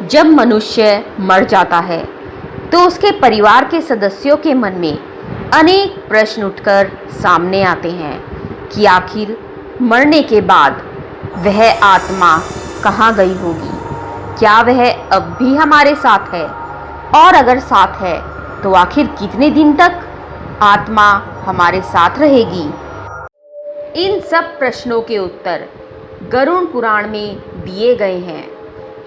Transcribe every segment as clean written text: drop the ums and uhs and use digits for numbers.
जब मनुष्य मर जाता है तो उसके परिवार के सदस्यों के मन में अनेक प्रश्न उठकर सामने आते हैं कि आखिर मरने के बाद वह आत्मा कहाँ गई होगी। क्या वह अब भी हमारे साथ है, और अगर साथ है तो आखिर कितने दिन तक आत्मा हमारे साथ रहेगी। इन सब प्रश्नों के उत्तर गरुड़ पुराण में दिए गए हैं।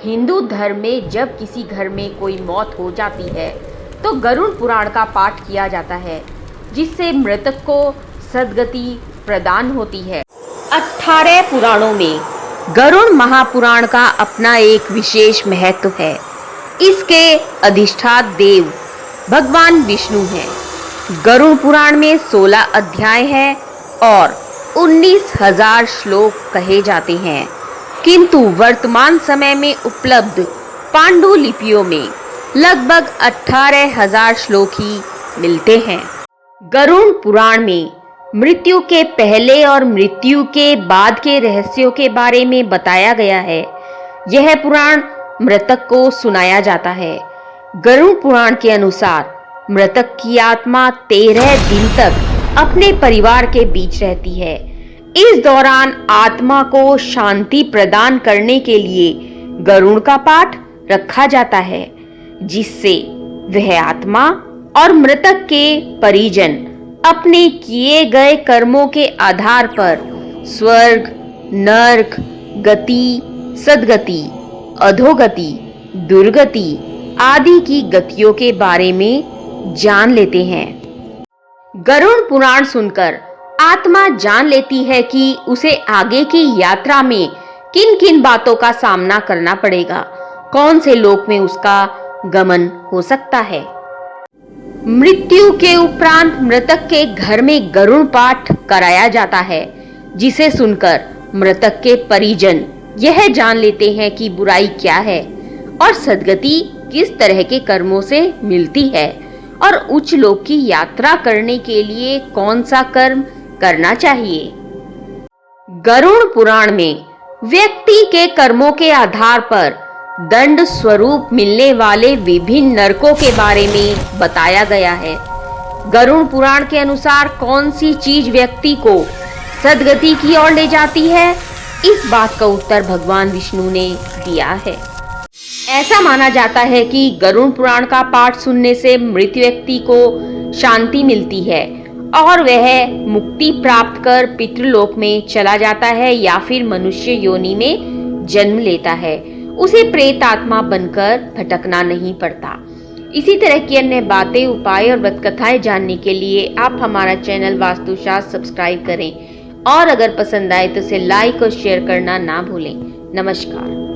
हिंदू धर्म में जब किसी घर में कोई मौत हो जाती है तो गरुड़ पुराण का पाठ किया जाता है, जिससे मृतक को सद्गति प्रदान होती है। 18 पुराणों में गरुड़ महापुराण का अपना एक विशेष महत्व है। इसके अधिष्ठाता देव भगवान विष्णु हैं। गरुड़ पुराण में 16 अध्याय हैं और 19,000 श्लोक कहे जाते हैं, किंतु वर्तमान समय में उपलब्ध पांडुलिपियों में लगभग 18,000 श्लोक ही मिलते हैं। गरुड़ पुराण में मृत्यु के पहले और मृत्यु के बाद के रहस्यों के बारे में बताया गया है। यह पुराण मृतक को सुनाया जाता है। गरुड़ पुराण के अनुसार मृतक की आत्मा 13 दिन तक अपने परिवार के बीच रहती है। इस दौरान आत्मा को शांति प्रदान करने के लिए गरुड़ का पाठ रखा जाता है, जिससे वह आत्मा और मृतक के परिजन अपने किए गए कर्मों के आधार पर स्वर्ग, नरक, गति, सद्गति, अधोगति, दुर्गति आदि की गतियों के बारे में जान लेते हैं। गरुड़ पुराण सुनकर आत्मा जान लेती है कि उसे आगे की यात्रा में किन किन बातों का सामना करना पड़ेगा, कौन से लोक में उसका गमन हो सकता है। मृत्यु के उपरांत मृतक के घर में गरुड़ पाठ कराया जाता है, जिसे सुनकर मृतक के परिजन यह जान लेते हैं कि बुराई क्या है और सद्गति किस तरह के कर्मों से मिलती है, और उच्च लोक की यात्रा करने के लिए कौन सा कर्म करना चाहिए। गरुड़ पुराण में व्यक्ति के कर्मों के आधार पर दंड स्वरूप मिलने वाले विभिन्न नरकों के बारे में बताया गया है। गरुड़ पुराण के अनुसार कौन सी चीज व्यक्ति को सद्गति की ओर ले जाती है, इस बात का उत्तर भगवान विष्णु ने दिया है। ऐसा माना जाता है कि गरुड़ पुराण का पाठ सुनने से मृत व्यक्ति को शांति मिलती है और वह मुक्ति प्राप्त कर पितृलोक में चला जाता है या फिर मनुष्य योनि में जन्म लेता है। उसे प्रेत आत्मा बनकर भटकना नहीं पड़ता। इसी तरह की अन्य बातें, उपाय और व्रत कथाएं जानने के लिए आप हमारा चैनल वास्तुशास्त्र सब्सक्राइब करें, और अगर पसंद आए तो इसे लाइक और शेयर करना ना भूलें। नमस्कार।